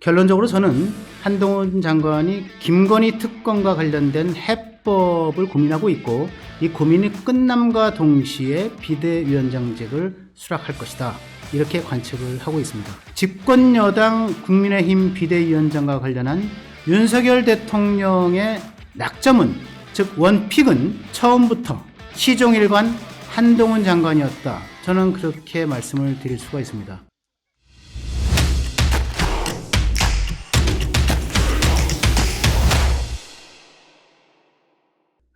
결론적으로 저는 한동훈 장관이 김건희 특검과 관련된 해법을 고민하고 있고, 이 고민이 끝남과 동시에 비대위원장직을 수락할 것이다, 이렇게 관측을 하고 있습니다. 집권여당 국민의힘 비대위원장과 관련한 윤석열 대통령의 낙점은, 즉 원픽은 처음부터 시종일관 한동훈 장관이었다, 저는 그렇게 말씀을 드릴 수가 있습니다.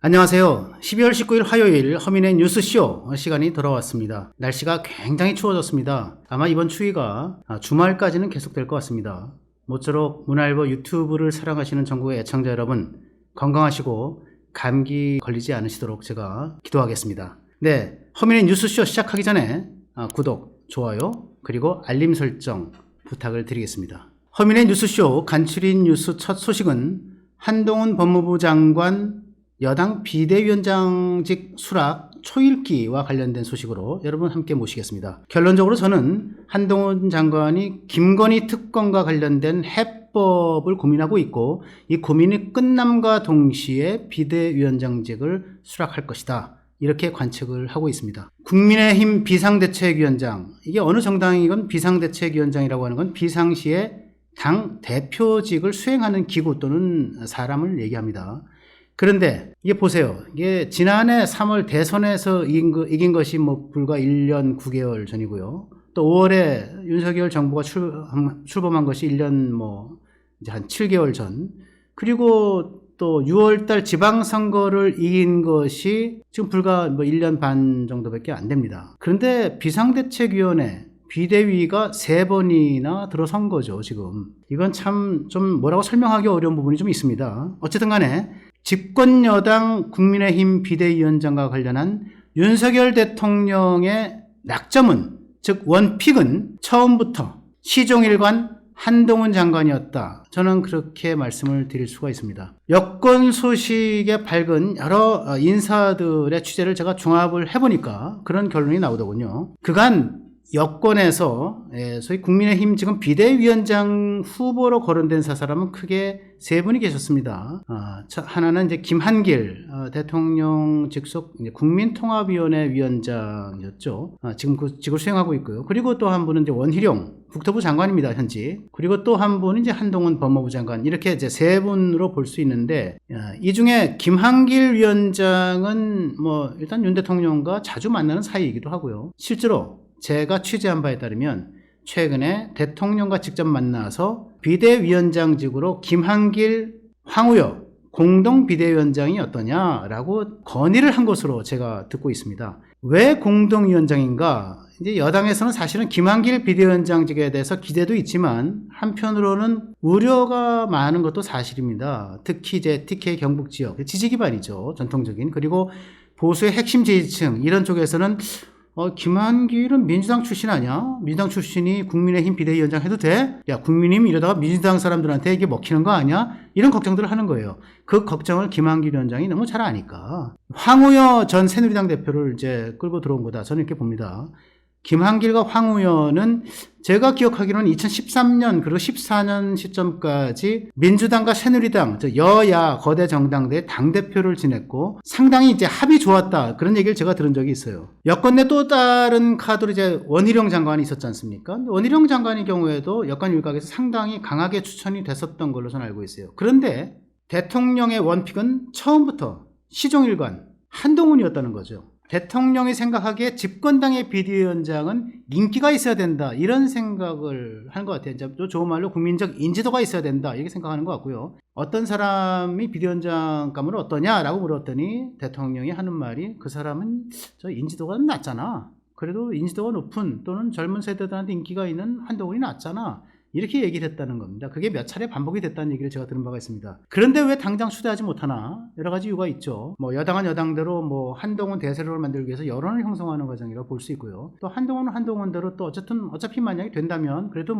안녕하세요. 12월 19일 화요일 허민의 뉴스쇼 시간이 돌아왔습니다. 날씨가 굉장히 추워졌습니다. 아마 이번 추위가 주말까지는 계속될 것 같습니다. 모쪼록 문화일보 유튜브를 사랑하시는 전국의 애청자 여러분, 건강하시고 감기 걸리지 않으시도록 제가 기도하겠습니다. 네, 허민의 뉴스쇼 시작하기 전에 구독, 좋아요, 그리고 알림 설정 부탁을 드리겠습니다. 허민의 뉴스쇼 간추린 뉴스 첫 소식은 한동훈 법무부 장관 여당 비대위원장직 수락 초읽기와 관련된 소식으로 여러분 함께 모시겠습니다. 결론적으로 저는 한동훈 장관이 김건희 특검과 관련된 해법을 고민하고 있고, 이 고민이 끝남과 동시에 비대위원장직을 수락할 것이다, 이렇게 관측을 하고 있습니다. 국민의힘 비상대책위원장, 이게 어느 정당이건 비상대책위원장이라고 하는 건 비상시에 당 대표직을 수행하는 기구 또는 사람을 얘기합니다. 그런데 이게 보세요. 이게 지난해 3월 대선에서 이긴 것이 불과 1년 9개월 전이고요. 또 5월에 윤석열 정부가 출범한 것이 1년 이제 한 7개월 전. 그리고 또 6월달 지방선거를 이긴 것이 지금 불과 1년 반 정도밖에 안 됩니다. 그런데 비상대책위원회 비대위가 3번이나 들어선 거죠, 지금. 이건 참 좀 뭐라고 설명하기 어려운 부분이 좀 있습니다. 어쨌든 간에 집권여당 국민의힘 비대위원장과 관련한 윤석열 대통령의 낙점은, 즉 원픽은 처음부터 시종일관 한동훈 장관이었다, 저는 그렇게 말씀을 드릴 수가 있습니다. 여권 소식에 밝은 여러 인사들의 취재를 제가 종합을 해보니까 그런 결론이 나오더군요. 그간 여권에서 소위 국민의힘 지금 비대위원장 후보로 거론된 사람은 크게 3분이 계셨습니다. 하나는 이제 김한길 대통령 직속 국민통합위원회 위원장이었죠. 지금 그 직을 수행하고 있고요. 그리고 또 한 분은 이제 원희룡 국토부 장관입니다, 현지. 그리고 또 한 분은 이제 한동훈 법무부 장관. 이렇게 이제 3분으로 볼 수 있는데, 이 중에 김한길 위원장은 일단 윤 대통령과 자주 만나는 사이이기도 하고요. 실제로 제가 취재한 바에 따르면 최근에 대통령과 직접 만나서 비대위원장직으로 김한길, 황우여 공동 비대위원장이 어떠냐라고 건의를 한 것으로 제가 듣고 있습니다. 왜 공동위원장인가? 이제 여당에서는 사실은 김한길 비대위원장직에 대해서 기대도 있지만 한편으로는 우려가 많은 것도 사실입니다. 특히 이제 TK 경북 지역 지지 기반이죠, 전통적인. 그리고 보수의 핵심 지지층 이런 쪽에서는 김한길은 민주당 출신 아니야? 민주당 출신이 국민의힘 비대위원장 해도 돼? 야, 국민의힘 이러다가 민주당 사람들한테 이게 먹히는 거 아니야? 이런 걱정들을 하는 거예요. 그 걱정을 김한길 위원장이 너무 잘 아니까. 황우여 전 새누리당 대표를 이제 끌고 들어온 거다, 저는 이렇게 봅니다. 김한길과 황우여는 제가 기억하기로는 2013년 그리고 14년 시점까지 민주당과 새누리당, 여야 거대 정당들의 당대표를 지냈고 상당히 이제 합이 좋았다, 그런 얘기를 제가 들은 적이 있어요. 여권 내 또 다른 카드로 이제 원희룡 장관이 있었지 않습니까? 원희룡 장관의 경우에도 여권 일각에서 상당히 강하게 추천이 됐었던 걸로 저는 알고 있어요. 그런데 대통령의 원픽은 처음부터 시종일관 한동훈이었다는 거죠. 대통령이 생각하기에 집권당의 비대위원장은 인기가 있어야 된다, 이런 생각을 하는 것 같아요. 또 좋은 말로 국민적 인지도가 있어야 된다, 이렇게 생각하는 것 같고요. 어떤 사람이 비대위원장감은 어떠냐라고 물었더니 대통령이 하는 말이, 그 사람은 저 인지도가 낮잖아. 그래도 인지도가 높은 또는 젊은 세대들한테 인기가 있는 한동훈이 낫잖아, 이렇게 얘기를 했다는 겁니다. 그게 몇 차례 반복이 됐다는 얘기를 제가 들은 바가 있습니다. 그런데 왜 당장 추대하지 못하나? 여러 가지 이유가 있죠. 여당은 여당대로 한동훈 대세로를 만들기 위해서 여론을 형성하는 과정이라고 볼 수 있고요. 또 한동훈은 한동훈대로 또 어차피 만약에 된다면 그래도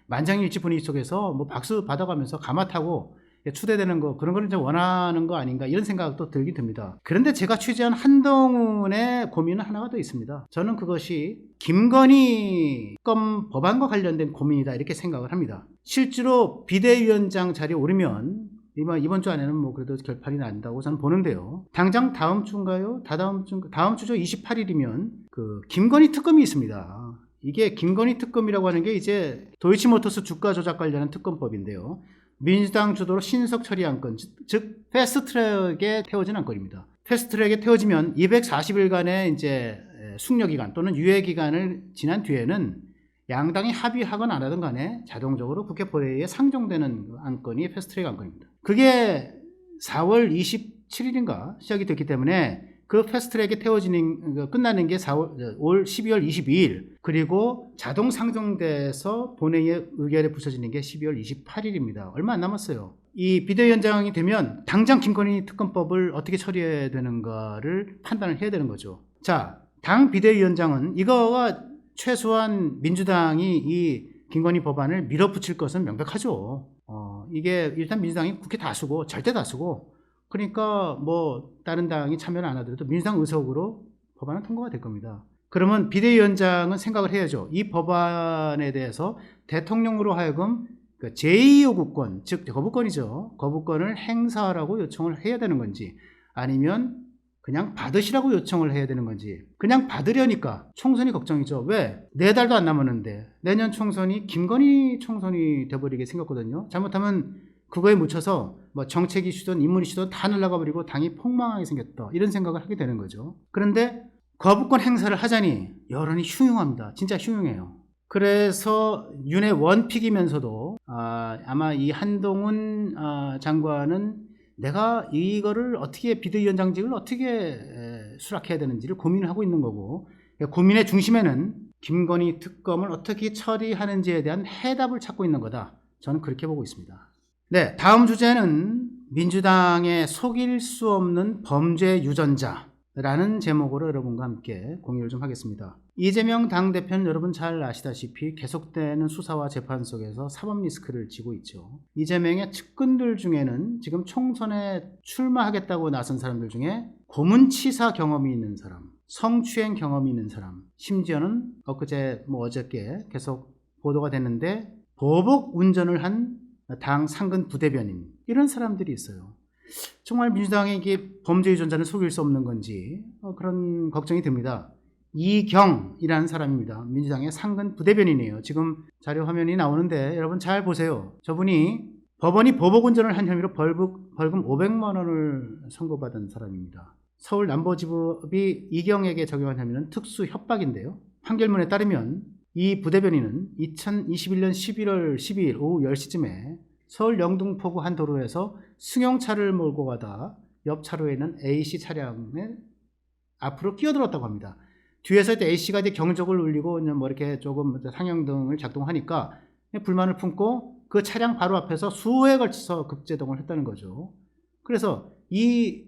만장일치 분위기 속에서 박수 받아가면서 가마타고 추대되는 거, 그런 걸 이제 원하는 거 아닌가, 이런 생각도 들긴 듭니다. 그런데 제가 취재한 한동훈의 고민은 하나가 더 있습니다. 저는 그것이 김건희 특검 법안과 관련된 고민이다, 이렇게 생각을 합니다. 실제로 비대위원장 자리에 오르면 이번 주 안에는 뭐 그래도 결판이 난다고 저는 보는데요. 당장 다음 주인가요? 다음 주죠. 28일이면 그 김건희 특검이 있습니다. 이게 김건희 특검이라고 하는 게 이제 도이치모터스 주가 조작 관련한 특검법인데요. 민주당 주도로 신속 처리 안건, 즉 패스트트랙에 태워진 안건입니다. 패스트트랙에 태워지면 240일간의 이제 숙려 기간 또는 유예 기간을 지난 뒤에는 양당이 합의하건 안 하든 간에 자동적으로 국회 본회의에 상정되는 안건이 패스트트랙 안건입니다. 그게 4월 27일인가 시작이 됐기 때문에 그 패스트트랙에 태워지는 끝나는 게 12월 22일 그리고 자동 상정돼서 본회의에 의결에 붙여지는 게 12월 28일입니다. 얼마 안 남았어요. 이 비대위원장이 되면 당장 김건희 특검법을 어떻게 처리해야 되는가를 판단을 해야 되는 거죠. 자, 당 비대위원장은 이거가 최소한 민주당이 이 김건희 법안을 밀어붙일 것은 명백하죠. 이게 일단 민주당이 국회 다수고 절대 다수고 그러니까 뭐 다른 당이 참여를 안 하더라도 민주당 의석으로 법안은 통과가 될 겁니다. 그러면 비대위원장은 생각을 해야죠. 이 법안에 대해서 대통령으로 하여금 제2요구권, 즉 거부권이죠. 거부권을 행사하라고 요청을 해야 되는 건지 아니면 그냥 받으시라고 요청을 해야 되는 건지. 그냥 받으려니까 총선이 걱정이죠. 왜? 4달도 안 남았는데 내년 총선이 김건희 총선이 돼버리게 생겼거든요. 잘못하면 그거에 묻혀서 뭐 정책 이슈든 인물 이슈든 다 날아가 버리고 당이 폭망하게 생겼다. 이런 생각을 하게 되는 거죠. 그런데 거부권 행사를 하자니 여론이 흉흉합니다. 진짜 흉흉해요. 그래서 윤의 원픽이면서도 아마 이 한동훈 장관은 내가 이거를 어떻게 비대위원장직을 어떻게 수락해야 되는지를 고민을 하고 있는 거고 고민의 중심에는 김건희 특검을 어떻게 처리하는지에 대한 해답을 찾고 있는 거다. 저는 그렇게 보고 있습니다. 네, 다음 주제는 민주당의 속일 수 없는 범죄 유전자라는 제목으로 여러분과 함께 공유를 좀 하겠습니다. 이재명 당대표는 여러분 잘 아시다시피 계속되는 수사와 재판 속에서 사법 리스크를 지고 있죠. 이재명의 측근들 중에는 지금 총선에 출마하겠다고 나선 사람들 중에 고문치사 경험이 있는 사람, 성추행 경험이 있는 사람, 심지어는 어저께 계속 보도가 됐는데 보복 운전을 한 당 상근 부대변인 이런 사람들이 있어요. 정말 민주당의 이게 범죄 유전자는 속일 수 없는 건지 그런 걱정이 듭니다. 이경이라는 사람입니다. 민주당의 상근 부대변인이에요. 지금 자료 화면이 나오는데 여러분 잘 보세요. 저분이 법원이 보복운전을 한 혐의로 벌금 500만 원을 선고받은 사람입니다. 서울 남부지법이 이경에게 적용한 혐의는 특수 협박인데요. 판결문에 따르면 이 부대변인은 2021년 11월 12일 오후 10시쯤에 서울 영등포구 한 도로에서 승용차를 몰고 가다 옆 차로에 있는 A씨 차량에 앞으로 끼어들었다고 합니다. 뒤에서 A씨가 이제 경적을 울리고 뭐 이렇게 조금 상형등을 작동하니까 불만을 품고 그 차량 바로 앞에서 수호에 걸쳐서 급제동을 했다는 거죠. 그래서 이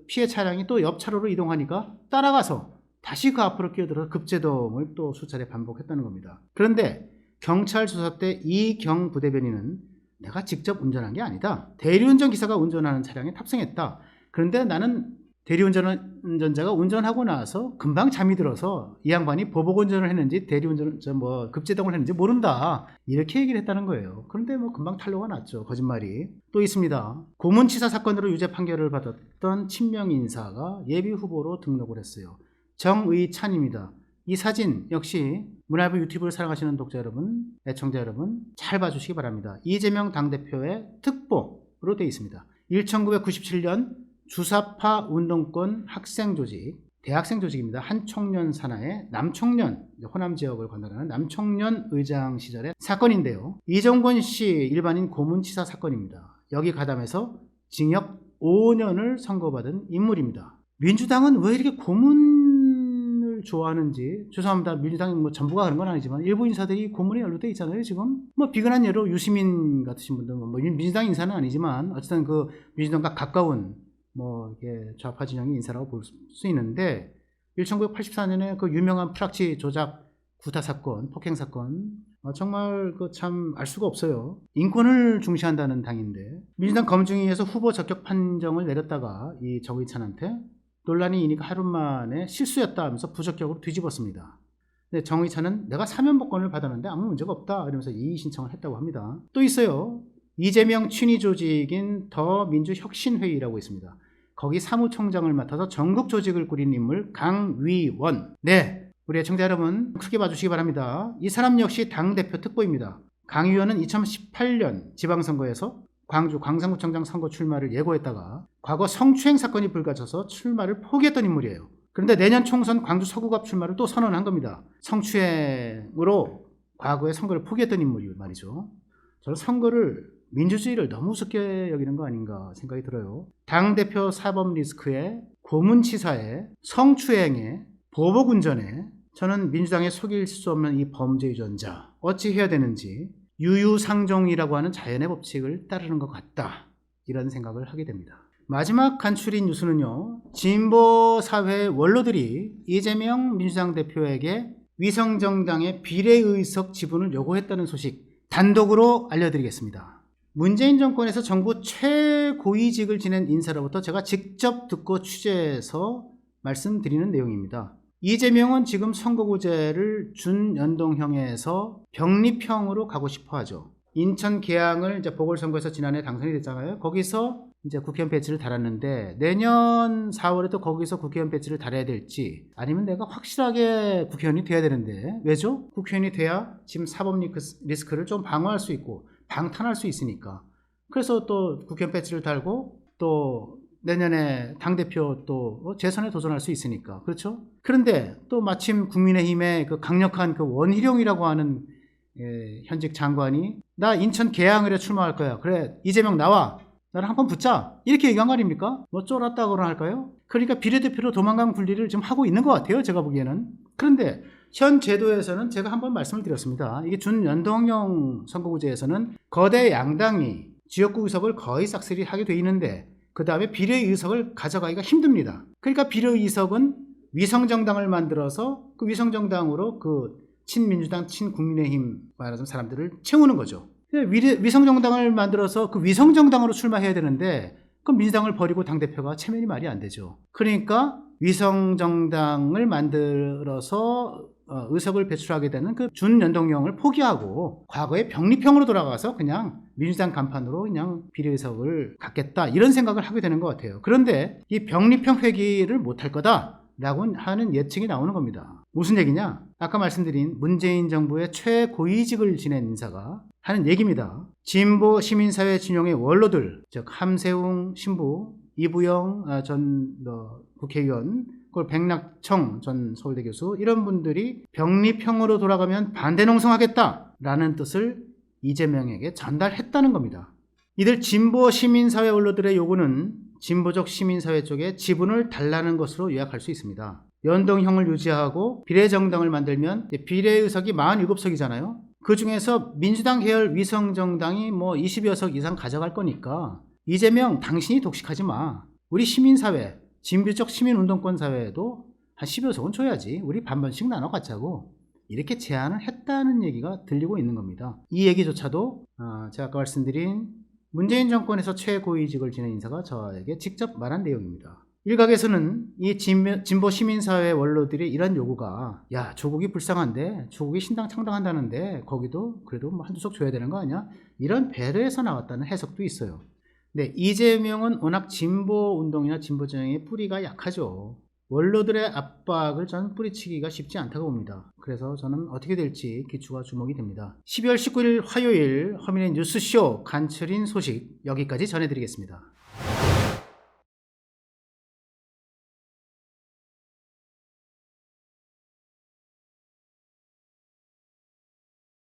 피해 차량이 또 옆 차로로 이동하니까 따라가서 다시 그 앞으로 끼어들어서 급제동을 또 수차례 반복했다는 겁니다. 그런데 경찰 조사 때 이경 부대변인은 내가 직접 운전한 게 아니다. 대리운전 기사가 운전하는 차량에 탑승했다. 그런데 나는 대리운전자가 운전하고 나서 금방 잠이 들어서 이 양반이 보복운전을 했는지 급제동을 했는지 모른다. 이렇게 얘기를 했다는 거예요. 그런데 금방 탄로가 났죠. 거짓말이. 또 있습니다. 고문치사 사건으로 유죄 판결을 받았던 친명 인사가 예비 후보로 등록을 했어요. 정의찬입니다. 이 사진 역시 문화일보 유튜브를 사랑하시는 독자 여러분, 애청자 여러분 잘 봐주시기 바랍니다. 이재명 당대표의 특보로 되어 있습니다. 1997년 주사파 운동권 학생 조직, 대학생 조직입니다. 한총련 산하의 남총련, 호남 지역을 관할하는 남총련 의장 시절의 사건인데요. 이정권 씨 일반인 고문치사 사건입니다. 여기 가담해서 징역 5년을 선고받은 인물입니다. 민주당은 왜 이렇게 고문을 좋아하는지, 죄송합니다. 민주당이 전부가 그런 건 아니지만 일부 인사들이 고문에 연루돼 있잖아요. 지금 비근한 예로 유시민 같으신 분들, 민주당 인사는 아니지만 어쨌든 민주당과 가까운 이게 좌파 진영의 인사라고 볼 수 있는데 1984년에 유명한 프락치 조작 구타 사건, 폭행 사건 정말 참 알 수가 없어요. 인권을 중시한다는 당인데 민주당 검증위에서 후보 적격 판정을 내렸다가 이 정의찬한테 논란이 이니까 하루 만에 실수였다 하면서 부적격으로 뒤집었습니다. 근데 정의찬은 내가 사면복권을 받았는데 아무 문제가 없다 이러면서 이의 신청을 했다고 합니다. 또 있어요. 이재명 친위 조직인 더민주혁신회의라고 있습니다. 거기 사무총장을 맡아서 전국 조직을 꾸린 인물 강위원. 네, 우리 애청자 여러분 크게 봐주시기 바랍니다. 이 사람 역시 당대표 특보입니다. 강 의원은 2018년 지방선거에서 광주 광산구청장 선거 출마를 예고했다가 과거 성추행 사건이 불거져서 출마를 포기했던 인물이에요. 그런데 내년 총선 광주 서구갑 출마를 또 선언한 겁니다. 성추행으로 과거에 선거를 포기했던 인물이 말이죠. 저는 선거를 민주주의를 너무 우습게 여기는 거 아닌가 생각이 들어요. 당대표 사법 리스크에 고문치사에 성추행에 보복운전에 저는 민주당에 속일 수 없는 이 범죄 유전자 어찌 해야 되는지 유유상종이라고 하는 자연의 법칙을 따르는 것 같다 이런 생각을 하게 됩니다. 마지막 간추린 뉴스는요. 진보사회 원로들이 이재명 민주당 대표에게 위성정당의 비례의석 지분을 요구했다는 소식 단독으로 알려드리겠습니다. 문재인 정권에서 정부 최고위직을 지낸 인사로부터 제가 직접 듣고 취재해서 말씀드리는 내용입니다. 이재명은 지금 선거구제를 준연동형에서 병립형으로 가고 싶어 하죠. 인천 계양을 이제 보궐선거에서 지난해 당선이 됐잖아요. 거기서 이제 국회의원 배지를 달았는데 내년 4월에도 거기서 국회의원 배지를 달아야 될지 아니면 내가 확실하게 국회의원이 돼야 되는데 왜죠? 국회의원이 돼야 지금 사법 리스크를 좀 방어할 수 있고 방탄할 수 있으니까 그래서 또 국회의원 배지를 달고 또 내년에 당대표 또 재선에 도전할 수 있으니까 그렇죠? 그런데 또 마침 국민의힘의 그 강력한 그 원희룡이라고 하는 현직 장관이 나 인천 계양을에 출마할 거야. 그래 이재명 나와. 나를 한번 붙자. 이렇게 얘기한 거 아닙니까? 뭐 쫄았다고나 할까요? 그러니까 비례대표로 도망간 분리를 지금 하고 있는 것 같아요. 제가 보기에는. 그런데 현 제도에서는 제가 한번 말씀을 드렸습니다. 이게 준연동형 선거구제에서는 거대 양당이 지역구 의석을 거의 싹쓸이 하게 돼 있는데 그 다음에 비례의석을 가져가기가 힘듭니다. 그러니까 비례의석은 위성정당을 만들어서 그 위성정당으로 그 친민주당, 친국민의힘 말하자면 사람들을 채우는 거죠. 위성정당을 만들어서 그 위성정당으로 출마해야 되는데 그럼 민주당을 버리고 당대표가 체면이 말이 안 되죠. 그러니까 위성정당을 만들어서 의석을 배출하게 되는 그 준연동형을 포기하고 과거의 병립형으로 돌아가서 그냥 민주당 간판으로 그냥 비례의석을 갖겠다 이런 생각을 하게 되는 것 같아요. 그런데 이 병립형 회귀를 못할 거다라고 하는 예측이 나오는 겁니다. 무슨 얘기냐? 아까 말씀드린 문재인 정부의 최고위직을 지낸 인사가 하는 얘기입니다. 진보 시민사회 진영의 원로들, 즉 함세웅 신부, 이부영 전 국회의원, 그리고 백낙청 전 서울대 교수 이런 분들이 병립형으로 돌아가면 반대 농성하겠다라는 뜻을 이재명에게 전달했다는 겁니다. 이들 진보 시민사회 원로들의 요구는 진보적 시민사회 쪽에 지분을 달라는 것으로 요약할 수 있습니다. 연동형을 유지하고 비례정당을 만들면 비례의석이 47석이잖아요. 그 중에서 민주당 계열 위성정당이 뭐 20여 석 이상 가져갈 거니까 이재명 당신이 독식하지 마. 우리 시민사회, 진보적 시민운동권 사회에도 한 10여 석은 줘야지. 우리 반반씩 나눠 갖자고 이렇게 제안을 했다는 얘기가 들리고 있는 겁니다. 이 얘기조차도 제가 아까 말씀드린 문재인 정권에서 최고위직을 지낸 인사가 저에게 직접 말한 내용입니다. 일각에서는 이 진보 시민사회 원로들의 이런 요구가 야 조국이 불쌍한데 조국이 신당 창당한다는데 거기도 그래도 뭐 한두 석 줘야 되는 거 아니야? 이런 배려에서 나왔다는 해석도 있어요. 근데 이재명은 워낙 진보운동이나 진보정당의 뿌리가 약하죠. 원로들의 압박을 저는 뿌리치기가 쉽지 않다고 봅니다. 그래서 저는 어떻게 될지 기추가 주목이 됩니다. 12월 19일 화요일 허민의 뉴스쇼 간추린 소식 여기까지 전해드리겠습니다.